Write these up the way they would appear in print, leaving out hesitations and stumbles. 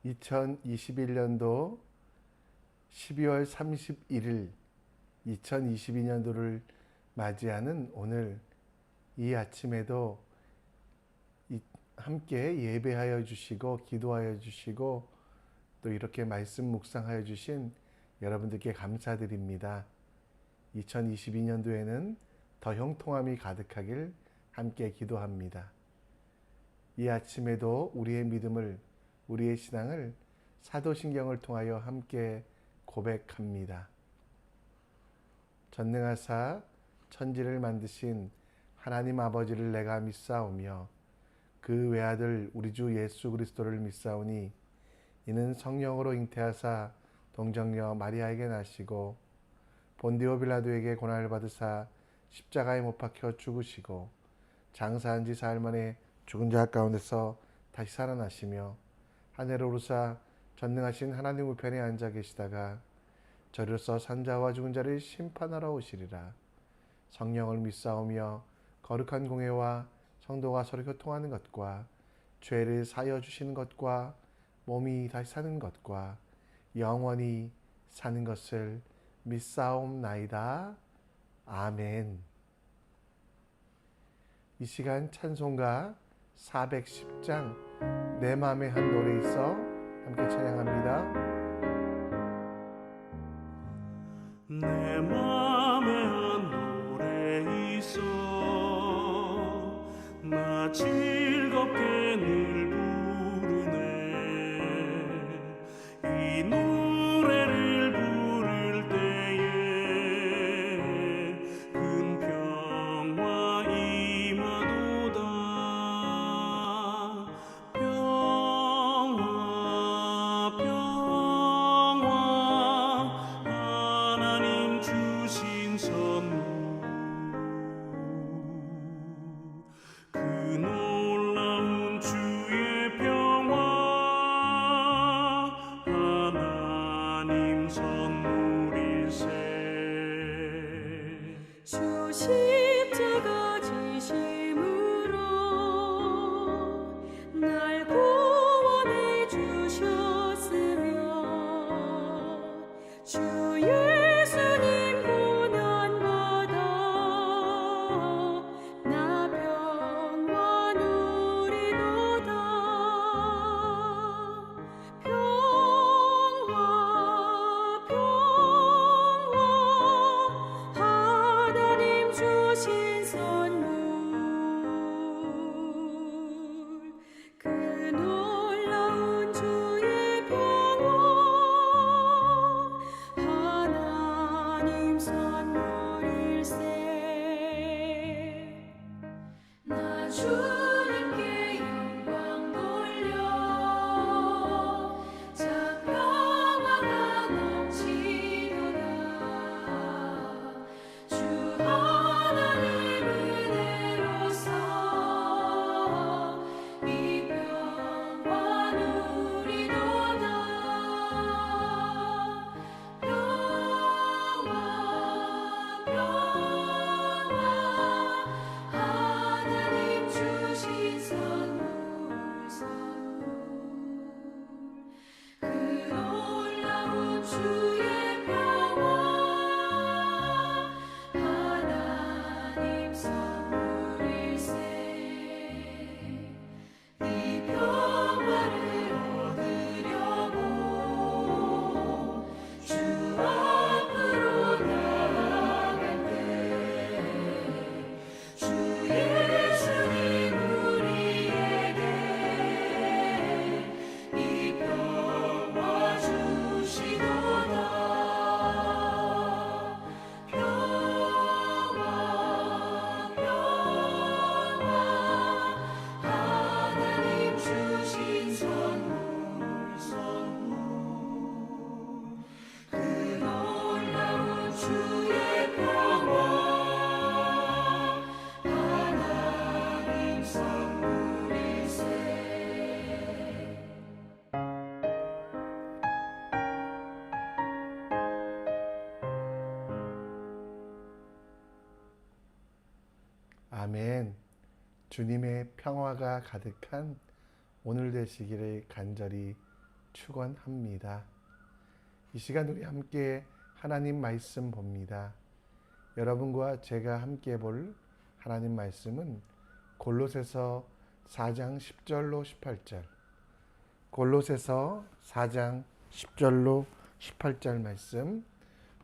2021년도 12월 31일 2022년도를 맞이하는 오늘 이 아침에도 함께 예배하여 주시고 기도하여 주시고 또 이렇게 말씀 묵상하여 주신 여러분들께 감사드립니다. 2022년도에는 더 형통함이 가득하길 함께 기도합니다. 이 아침에도 우리의 믿음을, 우리의 신앙을 사도신경을 통하여 함께 고백합니다. 전능하사 천지를 만드신 하나님 아버지를 내가 믿사오며 그 외아들 우리 주 예수 그리스도를 믿사오니 이는 성령으로 잉태하사 동정녀 마리아에게 나시고 본디오 빌라도에게 고난을 받으사 십자가에 못 박혀 죽으시고 장사한 지 사흘 만에 죽은 자 가운데서 다시 살아나시며 하늘에 오르사 전능하신 하나님 우편에 앉아 계시다가 저리로서 산자와 죽은 자를 심판하러 오시리라. 성령을 믿사오며 거룩한 공회와 성도가 서로 교통하는 것과 죄를 사하여 주시는 것과 몸이 다시 사는 것과 영원히 사는 것을 믿사옵나이다. 아멘. 이 시간 찬송가 410장 내 맘에 한 노래 있어 함께 찬양합니다. 내 맘에 한 노래 있어 나 즐겁게 늘 부르네 이 노래를 부를 때에 큰 평화 임하도다 평화 하나님 주신 선물 그 놀라운 주의 평화 하나님 선물일세 주 십자가 지심으로 날 구원해 주셨으며 주 예수님 고난받아 나 평화 누리도다 평화 하나님 주신 선물 그 놀라운 주의 평화 하나님 선물일세 나 주님께 영광 돌려 자 평화가 넘치도다 주 하나님 은혜로서 이 평화 누리도다 하나님 주신 선물 그 놀라운 주의 평화 하나님 선물일세 이 평화를 얻으려고 주 앞으로 나아갈 때 주 예수님 우리에게 이 평화 주시도다 평화 하나님 주신 선물 그 놀라운 주의 평화 하나님 선물일세 아멘. 주님의 평화가 가득한 오늘 되시기를 간절히 축원합니다. 이 시간 우리 함께 하나님 말씀 봅니다. 여러분과 제가 함께 볼 하나님 말씀은 골로새서 4장 10절로 18절. 골로새서 4장 10절로 18절 말씀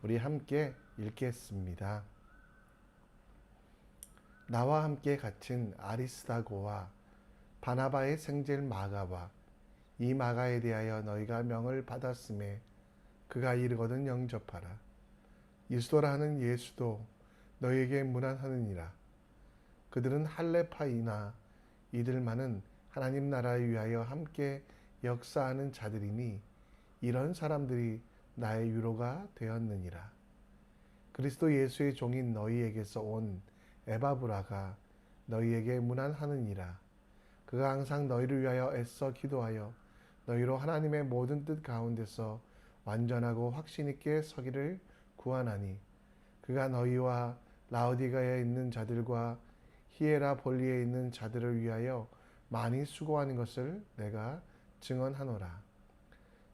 우리 함께 읽겠습니다. 나와 함께 갇힌 아리스다고와 바나바의 생질 마가와 이 마가에 대하여 너희가 명을 받았음에 그가 이르거든 영접하라. 이수도라 하는 예수도 너희에게 문안하느니라. 그들은 할레파이나 이들만은 하나님 나라를 위하여 함께 역사하는 자들이니 이런 사람들이 나의 위로가 되었느니라. 그리스도 예수의 종인 너희에게서 온 에바브라가 너희에게 문안하느니라. 그가 항상 너희를 위하여 애써 기도하여 너희로 하나님의 모든 뜻 가운데서 완전하고 확신 있게 서기를 구하나니 그가 너희와 라오디가에 있는 자들과 히에라볼리에 있는 자들을 위하여 많이 수고하는 것을 내가 증언하노라.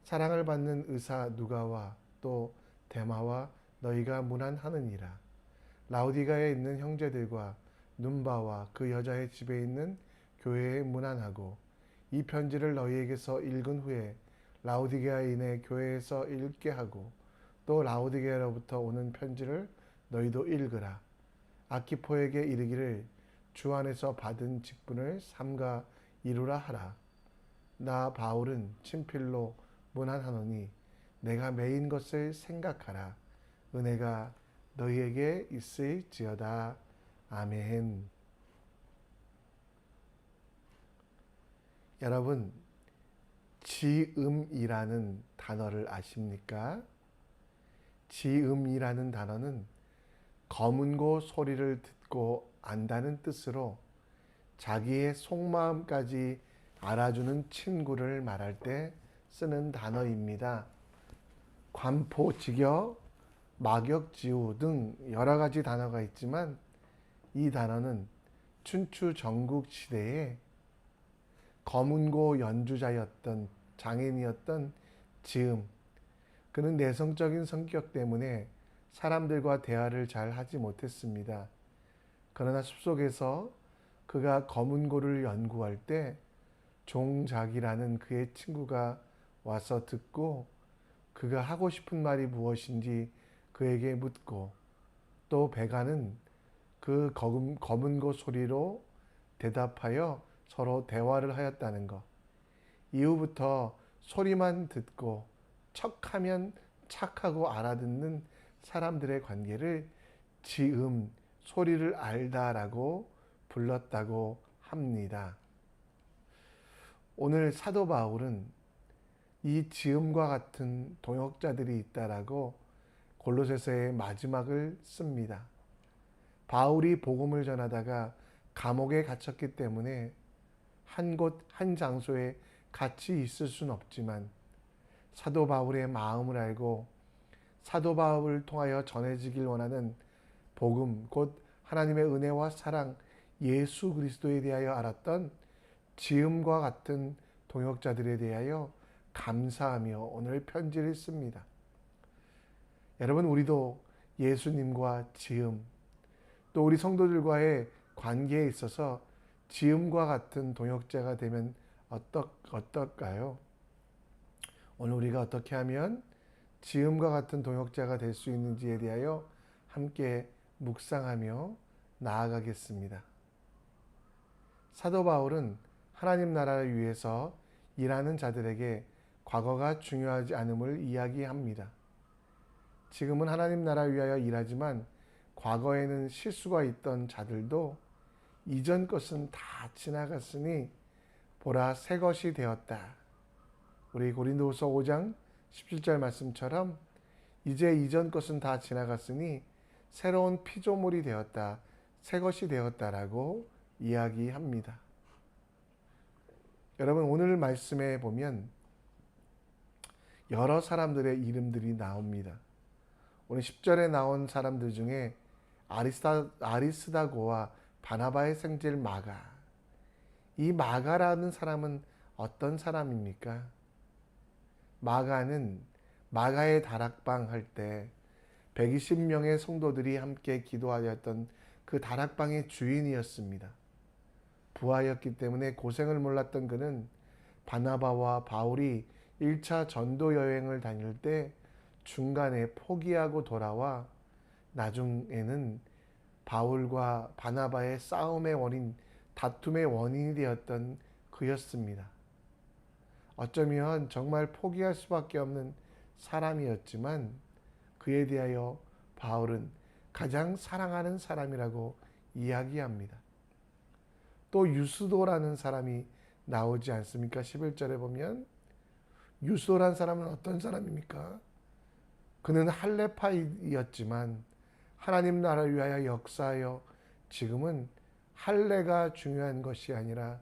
사랑을 받는 의사 누가와 또 데마와 너희가 문안하느니라. 라오디가에 있는 형제들과 눈바와 그 여자의 집에 있는 교회에 문안하고 이 편지를 너희에게서 읽은 후에 라오디게아인의 교회에서 읽게 하고 또 라오디게아로부터 오는 편지를 너희도 읽으라. 아키포에게 이르기를 주 안에서 받은 직분을 삼가 이루라 하라. 나 바울은 친필로 문안하노니 내가 매인 것을 생각하라. 은혜가 너희에게 있을지어다. 아멘. 여러분, 지음이라는 단어를 아십니까? 지음이라는 단어는 검은고 소리를 듣고 안다는 뜻으로 자기의 속마음까지 알아주는 친구를 말할 때 쓰는 단어입니다. 관포, 직역, 막역지우 등 여러 가지 단어가 있지만 이 단어는 춘추 전국 시대에 검은고 연주자였던 장인이었던 지음, 그는 내성적인 성격 때문에 사람들과 대화를 잘 하지 못했습니다. 그러나 숲속에서 그가 검은고를 연구할 때 종작이라는 그의 친구가 와서 듣고 그가 하고 싶은 말이 무엇인지 그에게 묻고 또 배가는 그 검은고 소리로 대답하여 서로 대화를 하였다는 것. 이후부터 소리만 듣고 척하면 착하고 알아듣는 사람들의 관계를 지음, 소리를 알다라고 불렀다고 합니다. 오늘 사도 바울은 이 지음과 같은 동역자들이 있다라고 골로새서의 마지막을 씁니다. 바울이 복음을 전하다가 감옥에 갇혔기 때문에 한 곳, 한 장소에 같이 있을 수는 없지만 사도 바울의 마음을 알고 사도 바울을 통하여 전해지길 원하는 복음, 곧 하나님의 은혜와 사랑, 예수 그리스도에 대하여 알았던 지음과 같은 동역자들에 대하여 감사하며 오늘 편지를 씁니다. 여러분, 우리도 예수님과 지음, 또 우리 성도들과의 관계에 있어서 지음과 같은 동역자가 되면 어떨까요? 오늘 우리가 어떻게 하면 지음과 같은 동역자가 될 수 있는지에 대하여 함께 묵상하며 나아가겠습니다. 사도 바울은 하나님 나라를 위해서 일하는 자들에게 과거가 중요하지 않음을 이야기합니다. 지금은 하나님 나라를 위하여 일하지만 과거에는 실수가 있던 자들도 이전 것은 다 지나갔으니 보라 새 것이 되었다. 우리 고린도후서 5장 17절 말씀처럼 이제 이전 것은 다 지나갔으니 새로운 피조물이 되었다. 새 것이 되었다라고 이야기합니다. 여러분, 오늘 말씀에 보면 여러 사람들의 이름들이 나옵니다. 오늘 10절에 나온 사람들 중에 아리스다고와 바나바의 생질 마가, 이 마가라는 사람은 어떤 사람입니까? 마가의 다락방 할 때 120명의 성도들이 함께 기도하였던 그 다락방의 주인이었습니다. 부하였기 때문에 고생을 몰랐던 그는 바나바와 바울이 1차 전도 여행을 다닐 때 중간에 포기하고 돌아와 나중에는 바울과 바나바의 싸움의 원인, 다툼의 원인이 되었던 그였습니다. 어쩌면 정말 포기할 수밖에 없는 사람이었지만 그에 대하여 바울은 가장 사랑하는 사람이라고 이야기합니다. 또 유스도라는 사람이 나오지 않습니까? 11절에 보면 유스도라는 사람은 어떤 사람입니까? 그는 할례파이였지만 하나님 나라를 위하여 역사하여 지금은 할례가 중요한 것이 아니라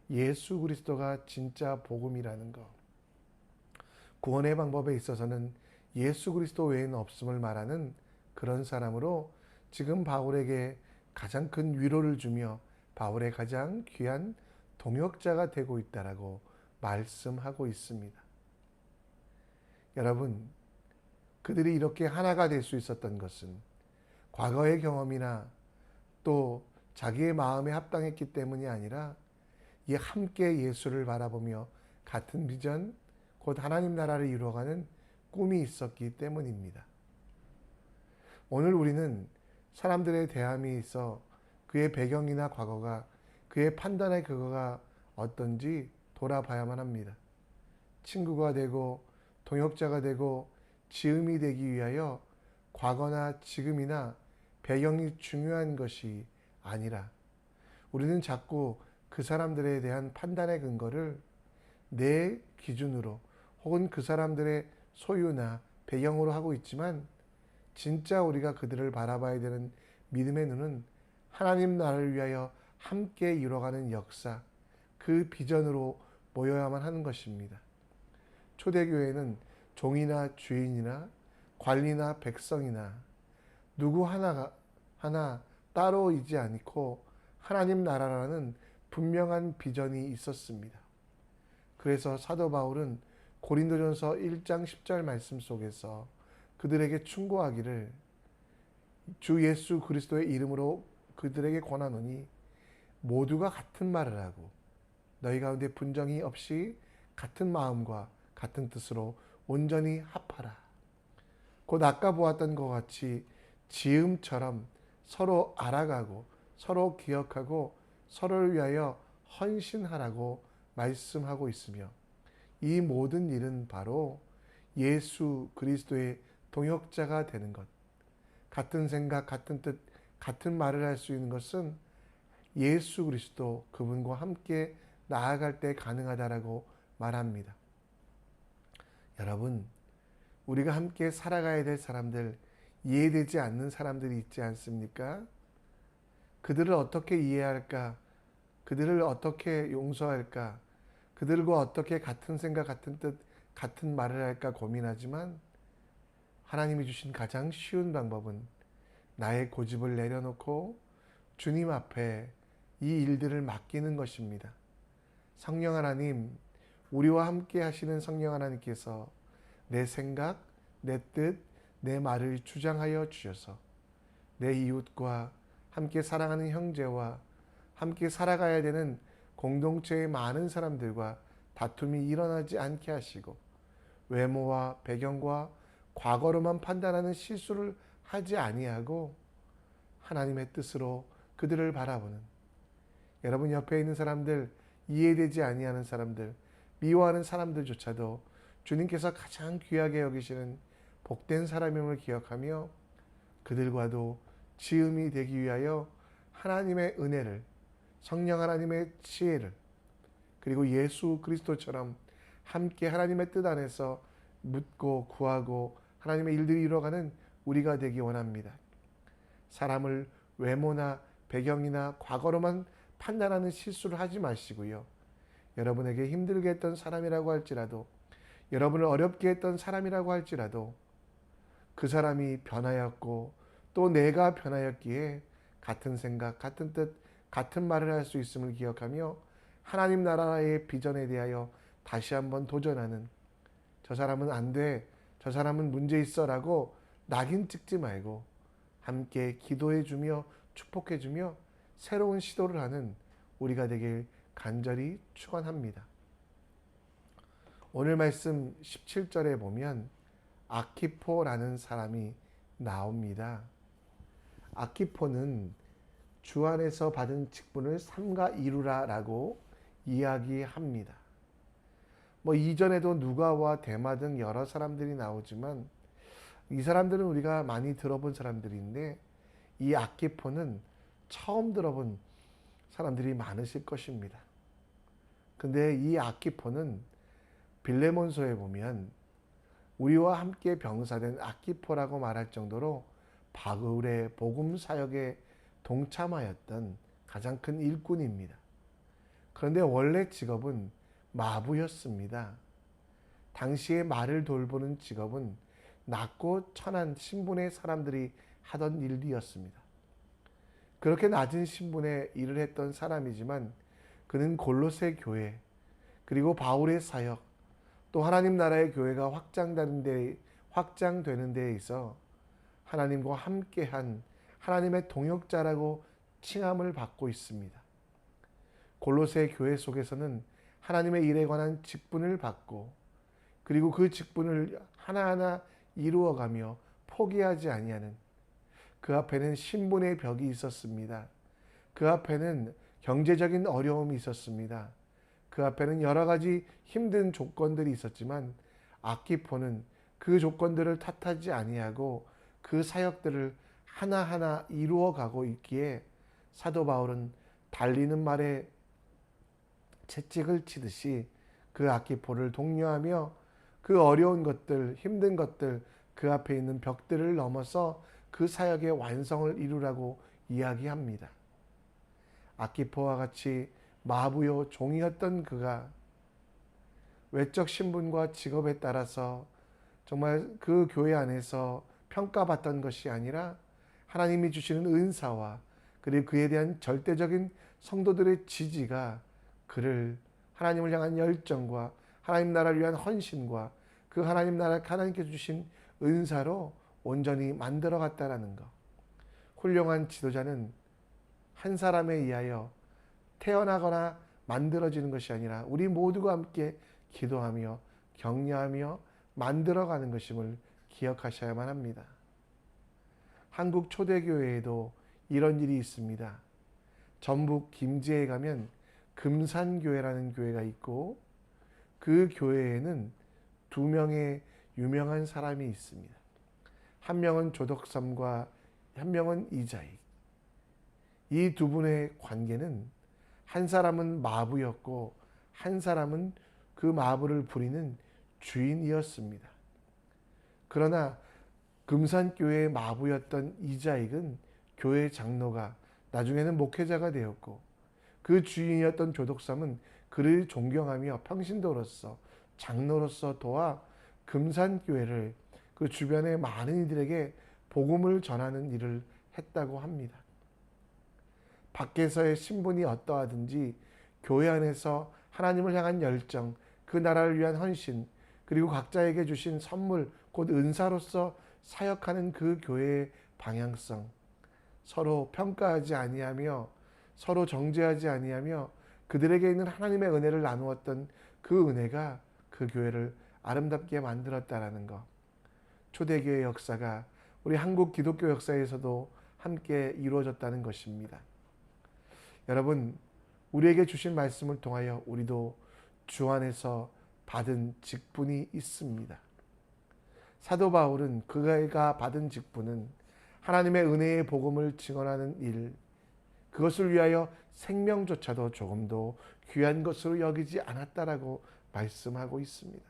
예수 그리스도가 진짜 복음이라는 것. 구원의 방법에 있어서는 예수 그리스도 외에는 없음을 말하는 그런 사람으로 지금 바울에게 가장 큰 위로를 주며 바울의 가장 귀한 동역자가 되고 있다라고 말씀하고 있습니다. 여러분, 그들이 이렇게 하나가 될 수 있었던 것은 과거의 경험이나 또 자기의 마음에 합당했기 때문이 아니라 이 함께 예수를 바라보며 같은 비전, 곧 하나님 나라를 이루어가는 꿈이 있었기 때문입니다. 오늘 우리는 사람들의 대함이 있어 그의 배경이나 과거가, 그의 판단의 그거가 어떤지 돌아봐야만 합니다. 친구가 되고 동역자가 되고 지음이 되기 위하여 과거나 지금이나 배경이 중요한 것이 아니라 우리는 자꾸 그 사람들에 대한 판단의 근거를 내 기준으로 혹은 그 사람들의 소유나 배경으로 하고 있지만 진짜 우리가 그들을 바라봐야 되는 믿음의 눈은 하나님 나라를 위하여 함께 이뤄가는 역사, 그 비전으로 모여야만 하는 것입니다. 초대교회는 종이나 주인이나 관리나 백성이나 누구 하나 따로이지 않고 하나님 나라라는 분명한 비전이 있었습니다. 그래서 사도 바울은 고린도전서 1장 10절 말씀 속에서 그들에게 충고하기를 주 예수 그리스도의 이름으로 그들에게 권하노니 모두가 같은 말을 하고 너희 가운데 분정이 없이 같은 마음과 같은 뜻으로 온전히 합하라. 곧 아까 보았던 것 같이 지음처럼 서로 알아가고 서로 기억하고 서로를 위하여 헌신하라고 말씀하고 있으며 이 모든 일은 바로 예수 그리스도의 동역자가 되는 것, 같은 생각, 같은 뜻, 같은 말을 할 수 있는 것은 예수 그리스도 그분과 함께 나아갈 때 가능하다라고 말합니다. 여러분, 우리가 함께 살아가야 될 사람들, 이해되지 않는 사람들이 있지 않습니까? 그들을 어떻게 이해할까? 그들을 어떻게 용서할까? 그들과 어떻게 같은 생각, 같은 뜻, 같은 말을 할까 고민하지만 하나님이 주신 가장 쉬운 방법은 나의 고집을 내려놓고 주님 앞에 이 일들을 맡기는 것입니다. 성령 하나님, 우리와 함께 하시는 성령 하나님께서 내 생각, 내 뜻, 내 말을 주장하여 주셔서 내 이웃과 함께 사랑하는 형제와 함께 살아가야 되는 공동체의 많은 사람들과 다툼이 일어나지 않게 하시고 외모와 배경과 과거로만 판단하는 실수를 하지 아니하고 하나님의 뜻으로 그들을 바라보는, 여러분 옆에 있는 사람들, 이해되지 아니하는 사람들, 미워하는 사람들조차도 주님께서 가장 귀하게 여기시는 복된 사람임을 기억하며 그들과도 지음이 되기 위하여 하나님의 은혜를, 성령 하나님의 지혜를, 그리고 예수 그리스도처럼 함께 하나님의 뜻 안에서 묻고 구하고 하나님의 일들이 이루어가는 우리가 되기 원합니다. 사람을 외모나 배경이나 과거로만 판단하는 실수를 하지 마시고요. 여러분에게 힘들게 했던 사람이라고 할지라도, 여러분을 어렵게 했던 사람이라고 할지라도 그 사람이 변하였고 또 내가 변하였기에 같은 생각, 같은 뜻, 같은 말을 할 수 있음을 기억하며 하나님 나라의 비전에 대하여 다시 한번 도전하는, 저 사람은 안 돼, 저 사람은 문제 있어 라고 낙인 찍지 말고 함께 기도해 주며 축복해 주며 새로운 시도를 하는 우리가 되길 간절히 축원합니다. 오늘 말씀 17절에 보면 아키포라는 사람이 나옵니다. 아키포는 주 안에서 받은 직분을 삼가 이루라라고 이야기합니다. 이전에도 누가와 데마 등 여러 사람들이 나오지만 이 사람들은 우리가 많이 들어본 사람들인데 이 아키포는 처음 들어본 사람들이 많으실 것입니다. 근데 이 아키포는 빌레몬서에 보면 우리와 함께 병사된 아키포라고 말할 정도로 바울의 복음 사역에 동참하였던 가장 큰 일꾼입니다. 그런데 원래 직업은 마부였습니다. 당시에 말을 돌보는 직업은 낮고 천한 신분의 사람들이 하던 일이었습니다. 그렇게 낮은 신분의 일을 했던 사람이지만 그는 골로새 교회 그리고 바울의 사역 또 하나님 나라의 교회가 확장되는 데에 있어 하나님과 함께한 하나님의 동역자라고 칭함을 받고 있습니다. 골로새 교회 속에서는 하나님의 일에 관한 직분을 받고 그리고 그 직분을 하나하나 이루어가며 포기하지 아니하는 그 앞에는 신분의 벽이 있었습니다. 그 앞에는 경제적인 어려움이 있었습니다. 그 앞에는 여러 가지 힘든 조건들이 있었지만 아키포는 그 조건들을 탓하지 아니하고 그 사역들을 하나하나 이루어가고 있기에 사도 바울은 달리는 말에 채찍을 치듯이 그 아키포를 독려하며 그 어려운 것들, 힘든 것들, 그 앞에 있는 벽들을 넘어서 그 사역의 완성을 이루라고 이야기합니다. 아키포와 같이 마부요 종이었던 그가 외적 신분과 직업에 따라서 정말 그 교회 안에서 평가받던 것이 아니라 하나님이 주시는 은사와 그리고 그에 대한 절대적인 성도들의 지지가 그를 하나님을 향한 열정과 하나님 나라를 위한 헌신과 그 하나님 나라 하나님께 주신 은사로 온전히 만들어 갔다라는 것. 훌륭한 지도자는 한 사람에 의하여 태어나거나 만들어지는 것이 아니라 우리 모두가 함께 기도하며 격려하며 만들어가는 것임을 기억하셔야만 합니다. 한국 초대교회에도 이런 일이 있습니다. 전북 김제에 가면 금산교회라는 교회가 있고 그 교회에는 두 명의 유명한 사람이 있습니다. 한 명은 조덕삼과 한 명은 이자익. 이 두 분의 관계는 한 사람은 마부였고 한 사람은 그 마부를 부리는 주인이었습니다. 그러나 금산교회의 마부였던 이자익은 교회 장로가 나중에는 목회자가 되었고 그 주인이었던 조덕삼은 그를 존경하며 평신도로서 장로로서 도와 금산교회를 그 주변의 많은 이들에게 복음을 전하는 일을 했다고 합니다. 밖에서의 신분이 어떠하든지 교회 안에서 하나님을 향한 열정, 그 나라를 위한 헌신, 그리고 각자에게 주신 선물, 곧 은사로서 사역하는 그 교회의 방향성, 서로 평가하지 아니하며 서로 정죄하지 아니하며 그들에게 있는 하나님의 은혜를 나누었던 그 은혜가 그 교회를 아름답게 만들었다라는 것. 초대교회 역사가 우리 한국 기독교 역사에서도 함께 이루어졌다는 것입니다. 여러분, 우리에게 주신 말씀을 통하여 우리도 주 안에서 받은 직분이 있습니다. 사도 바울은 그가 받은 직분은 하나님의 은혜의 복음을 증언하는 일, 그것을 위하여 생명조차도 조금도 귀한 것으로 여기지 않았다라고 말씀하고 있습니다.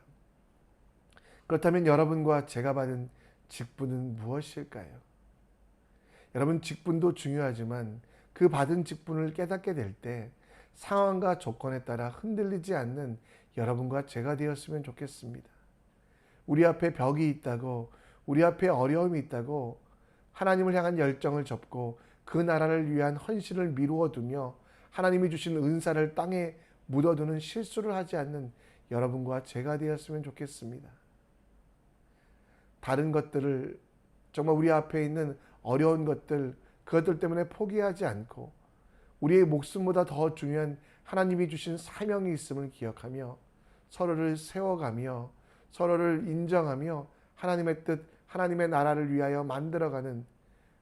그렇다면 여러분과 제가 받은 직분은 무엇일까요? 여러분, 직분도 중요하지만 그 받은 직분을 깨닫게 될 때 상황과 조건에 따라 흔들리지 않는 여러분과 제가 되었으면 좋겠습니다. 우리 앞에 벽이 있다고, 우리 앞에 어려움이 있다고 하나님을 향한 열정을 접고 그 나라를 위한 헌신을 미루어 두며 하나님이 주신 은사를 땅에 묻어두는 실수를 하지 않는 여러분과 제가 되었으면 좋겠습니다. 다른 것들을, 정말 우리 앞에 있는 어려운 것들, 그것들 때문에 포기하지 않고 우리의 목숨보다 더 중요한 하나님이 주신 사명이 있음을 기억하며 서로를 세워가며 서로를 인정하며 하나님의 뜻, 하나님의 나라를 위하여 만들어가는,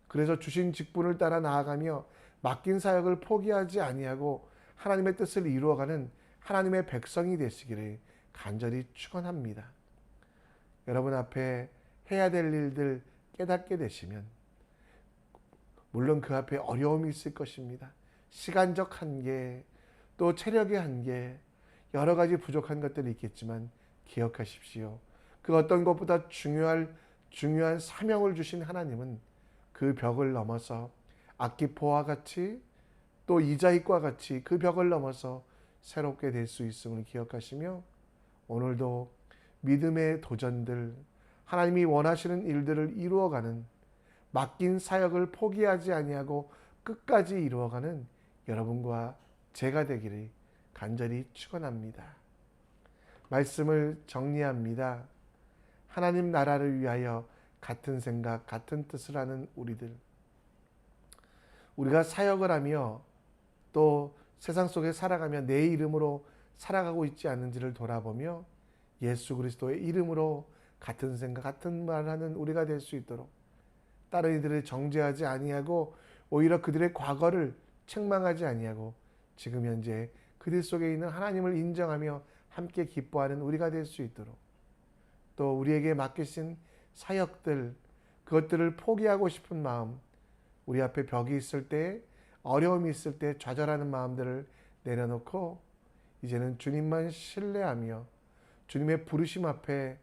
그래서 주신 직분을 따라 나아가며 맡긴 사역을 포기하지 아니하고 하나님의 뜻을 이루어가는 하나님의 백성이 되시기를 간절히 축원합니다. 여러분 앞에 해야 될 일들 깨닫게 되시면 물론 그 앞에 어려움이 있을 것입니다. 시간적 한계, 또 체력의 한계, 여러 가지 부족한 것들이 있겠지만 기억하십시오. 그 어떤 것보다 중요한 사명을 주신 하나님은 그 벽을 넘어서 악기포와 같이 또 이자익과 같이 그 벽을 넘어서 새롭게 될 수 있음을 기억하시며 오늘도 믿음의 도전들, 하나님이 원하시는 일들을 이루어가는, 맡긴 사역을 포기하지 아니하고 끝까지 이루어가는 여러분과 제가 되기를 간절히 축원합니다. 말씀을 정리합니다. 하나님 나라를 위하여 같은 생각, 같은 뜻을 하는 우리들, 우리가 사역을 하며 또 세상 속에 살아가며 내 이름으로 살아가고 있지 않는지를 돌아보며 예수 그리스도의 이름으로 같은 생각, 같은 말을 하는 우리가 될 수 있도록 다른 이들을 정죄하지 아니하고 오히려 그들의 과거를 책망하지 아니하고 지금 현재 그들 속에 있는 하나님을 인정하며 함께 기뻐하는 우리가 될 수 있도록, 또 우리에게 맡기신 사역들, 그것들을 포기하고 싶은 마음, 우리 앞에 벽이 있을 때, 어려움이 있을 때 좌절하는 마음들을 내려놓고 이제는 주님만 신뢰하며 주님의 부르심 앞에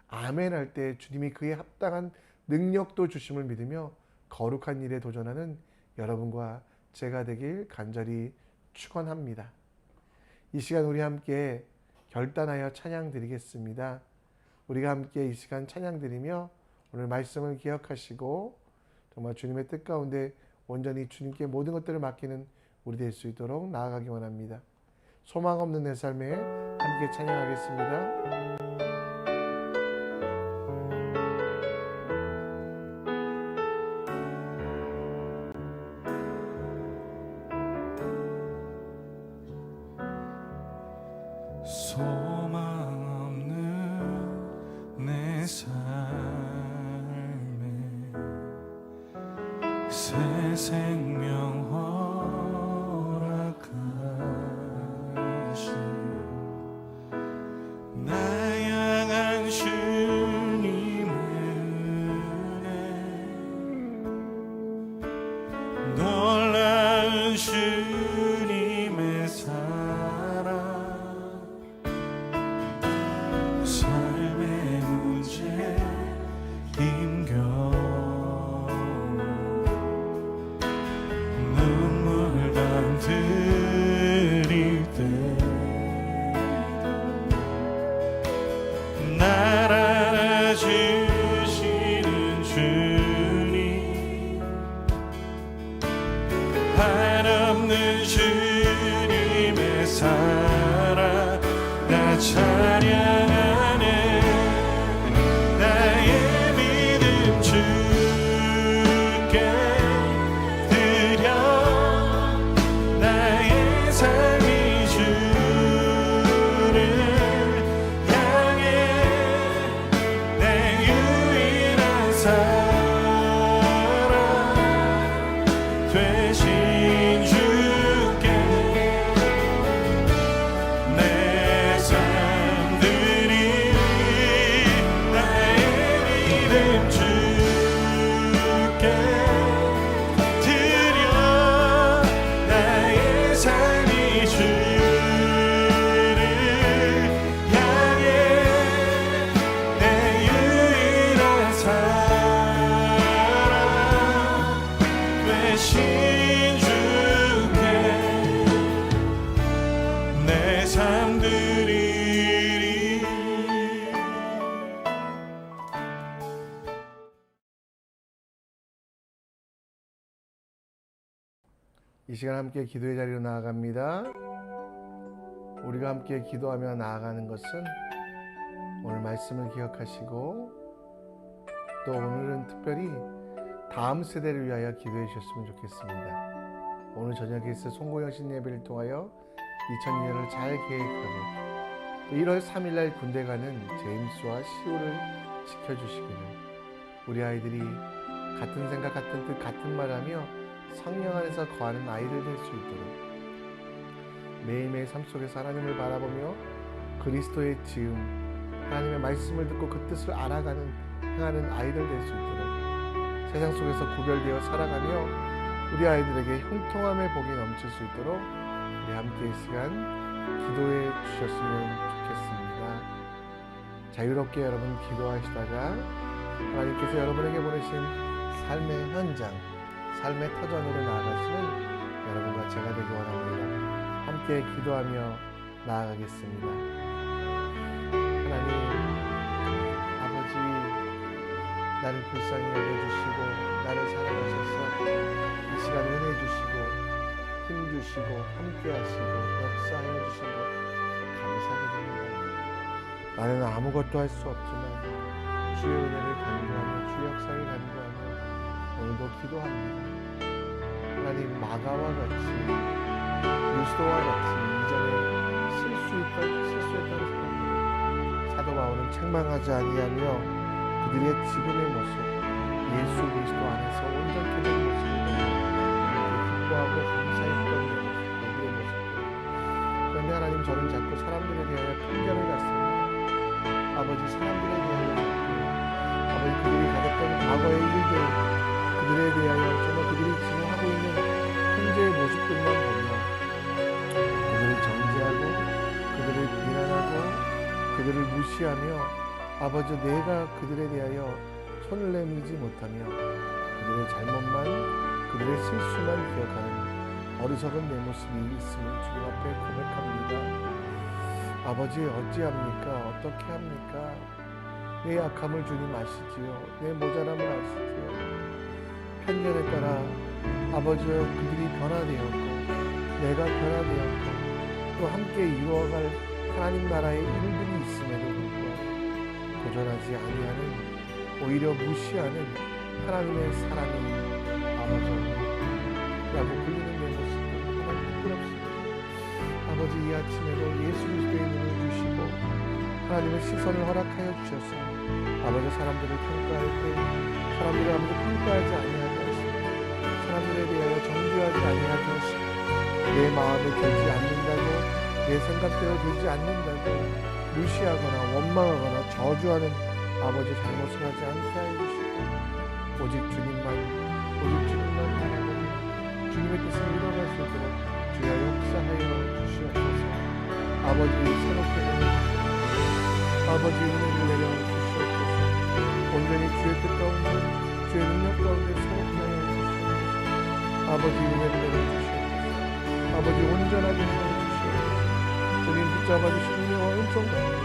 아멘 할 때 주님이 그에 합당한 능력도 주심을 믿으며 거룩한 일에 도전하는 여러분과 제가 되길 간절히 축원합니다. 이 시간 우리 함께 결단하여 찬양 드리겠습니다. 우리가 함께 이 시간 찬양 드리며 오늘 말씀을 기억하시고 정말 주님의 뜻 가운데 온전히 주님께 모든 것들을 맡기는 우리 될 수 있도록 나아가기 원합니다. 소망 없는 내 삶에 함께 찬양하겠습니다. 소망 없는 내 삶에 새 생명 허락하신 나 향한 주님의 은혜, 놀라운 주님의 사랑, 삶의 문제 힘겨워 눈물 감들일 때 날 알아주시는 주님, 한없는 주님의 사랑 나 찬양하네. 나의 믿음 주께 드려 나의 삶이 주를 향해 내 유일한 사랑 되신 주께 내 삶들이 나의 믿음 주께 드려 나의 삶이 주를 향해 내 유일한 사랑 되신 주께 내 삶 드리리. 이 시간 함께 기도의 자리로 나아갑니다. 우리가 함께 기도하며 나아가는 것은 오늘 말씀을 기억하시고 또 오늘은 특별히 다음 세대를 위하여 기도해 주셨으면 좋겠습니다. 오늘 저녁에 있을 송고영신 예배를 통하여 2002년을 잘 계획하고 또 1월 3일날 군대 가는 제임스와 시오를 지켜주시기를, 우리 아이들이 같은 생각, 같은 뜻, 같은 말하며 성령 안에서 거하는 아이들 될 수 있도록 매일매일 삶 속에서 하나님을 바라보며 그리스도의 지음, 하나님의 말씀을 듣고 그 뜻을 알아가는, 행하는 아이들 될 수 있도록 세상 속에서 구별되어 살아가며 우리 아이들에게 형통함의 복이 넘칠 수 있도록 우리 함께 이 시간 기도해 주셨으면 좋겠습니다. 자유롭게 여러분 기도하시다가 하나님께서 여러분에게 보내신 삶의 현장, 삶의 터전으로 나아가시는 여러분과 제가 되기 원합니다. 함께 기도하며 나아가겠습니다. 하나님 아버지, 나를 불쌍히 여겨주시고 나를 사랑하셔서 이 시간 은혜 주시고 힘 주시고 함께 하시고 역사하여 주신 것 감사드립니다. 나는 아무것도 할 수 없지만 주의 은혜를 간구하며 주의 역사를 간구하며 오늘도 기도합니다. 하나님, 마가와 같이 유스도와 같이 이전에 실수했던 사람들, 사도 바울은 책망하지 아니하며 그들의 지금의 모습, 예수 그리스도 안에서 온전케 된 모습을 기뻐하고 감사했던 내 모습, 우리의 모습들. 그런데 하나님, 저는 자꾸 사람들에 대하여 편견을 갖습니다. 아버지, 사람들에 대하여 아버지, 그들이 가졌던 과거의 일들, 그들에 대하여 정말 그들이 지금 하고 있는 현재의 모습들만 보며 그들을 정죄하고 그들을 비난하고 그들을 무시하며 아버지, 내가 그들에 대하여 손을 내밀지 못하며 그들의 잘못만, 그들의 실수만 기억하는 어리석은 내 모습이 있음을 주님 앞에 고백합니다. 아버지, 어찌합니까? 어떻게 합니까? 내 약함을 주님 아시지요. 내 모자람을 아시지요. 편견에 따라 아버지여 그들이 변화되었고 내가 변화되었고 또 함께 이루어갈 하나님 나라의 일들이 있음에도 불구하고 도전하지 아니하는, 오히려 무시하는 하나님의 사랑이 아버지라고 불리는 내 모습도 하나님 부끄럽습니다. 아버지, 이 아침에도 예수 그리스도의 눈을 주시고 하나님의 시선을 허락하여 주셔서 아버지, 사람들을 평가할 때 사람들을 아무도 평가하지 아니하게 하시고 사람들에 대하여 정죄하지 아니하게 하시고 내 마음에 들지 않는다고, 내 생각대로 되지 않는다고 무시하거나 원망하거나 저주하는 아버지 잘못을 하지 않게 하여 주시고 오직 주님만 바라보며 주님의 뜻을 이뤄갈 수 있도록 주여 역사하여 주시옵소서. 아버지, 새롭게 내려주시옵소서. 아버지, 은혜를 내려주시옵소서. 온전히 주의 뜻 가운데 주의 능력 가운데 새롭게 하여 주시옵소서. 아버지, 은혜를 내려주시옵소서. 아버지, 온전하게 하여 주시옵소서. 주님 붙잡아주시는 영화 은총 가운데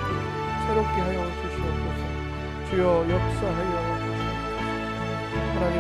새롭게 하여 주시옵소서. 주여 역사하여 주시옵소서. 하나님